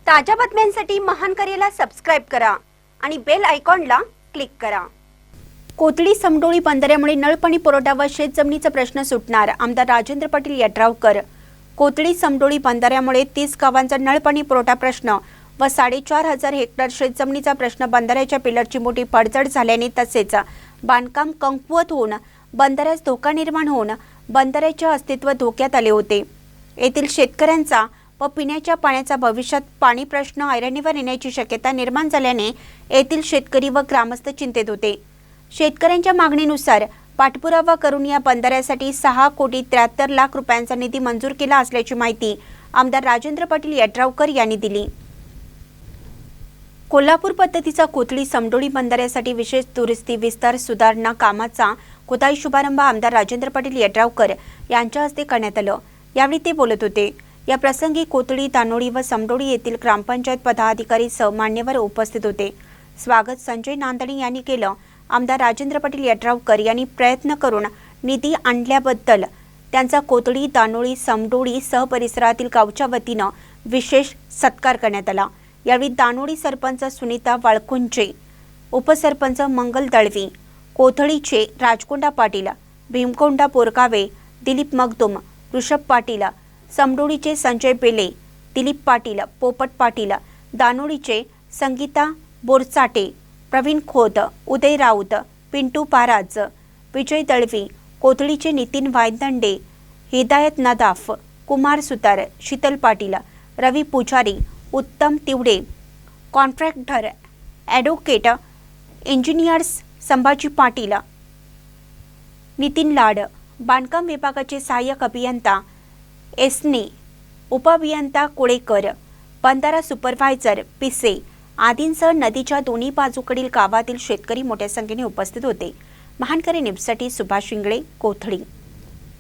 ताज्या बातम्यांसाठी महान करेला सबस्क्राइब करा आणि बेल आयकॉनला क्लिक करा। कोथळी समडोळी बंधाऱ्यामुळे नळपाणी पुरवठा व शेतजमिनीचा प्रश्न सुटणार, आमदार राजेंद्र पाटील यड्रावकर। कोथळी समडोळी बंधाऱ्यामुळे 30 गावांचा नळपाणी पुरवठा प्रश्न व 4,500 हेक्टर शेतजमिनीचा प्रश्न बंधाऱ्याच्या पिलरची मोठी पडझड झाल्याने तसेच बांधकाम कमकुवत होऊन बंधाऱ्यास धोका निर्माण होऊन बंधाऱ्याचे अस्तित्व धोक्यात आले होते। येथील शेतकऱ्यांचा व पिण्याच्या पाण्याचा भविष्यात पाणी प्रश्न ऐरणीवर येण्याची शक्यता निर्माण झाल्याने येथील शेतकरी व ग्रामस्थ चिंतेत होते। शेतकऱ्यांच्या मागणीनुसार पाठपुरावा करून या बंधाऱ्यासाठी 6,73,00,000 रुपयांचा निधी मंजूर केला असल्याची माहिती आमदार राजेंद्र पाटील यड्रावकर यांनी दिली। कोल्हापूर पद्धतीचा कोथळी समडोळी बंधाऱ्यासाठी विशेष दुरुस्ती विस्तार सुधारणा कामाचा खुदाई शुभारंभ आमदार राजेंद्र पाटील यड्रावकर यांच्या हस्ते करण्यात आला। यावेळी ते बोलत होते। या प्रसंगी कोथळी, तानोळी व समडोळी येथील ग्रामपंचायत पदाधिकारी सह मान्यवर उपस्थित होते। स्वागत संजय नांदणी यांनी केलं। आमदार राजेंद्र पाटील यड्रावकर यांनी प्रयत्न करून निधी आणल्याबद्दल त्यांचा कोथळी, तानोळी, समडोळी सह परिसरातील गावच्या वतीनं विशेष सत्कार करण्यात आला। यावेळी तानोळी सरपंच सुनीता वाळकुंचे, उपसरपंच मंगल दळवी, कोथळीचे राजकोंडा पाटील, भीमकोंडा पोरकावे, दिलीप मगदुम, ऋषभ पाटील, समडोळीचे संजय बेले, दिलीप पाटील, पोपट पाटील, दानोळीचे संगीता बोरचाटे, प्रवीण खोत, उदय राऊत, पिंटू पाराज, विजय दळवी, कोथळीचे नितीन वायदंडे, हिदायत नदाफ, कुमार सुतार, Sheetal Patil, Ravi Pujari, Uttam Tiwade, contractor, advocate, engineers Sambhaji Patil, Nitin Lad, बांधकाम विभागाचे सहाय्यक अभियंता एसने, उपअभियंता कोळेकर, बंधारा सुपरवायझर पिसे आदींसह नदीच्या दोन्ही बाजूकडील गावातील शेतकरी मोठ्या संख्येने उपस्थित होते। महानकरी न्यूजसाठी सुभाष शिंगळे, कोथळी।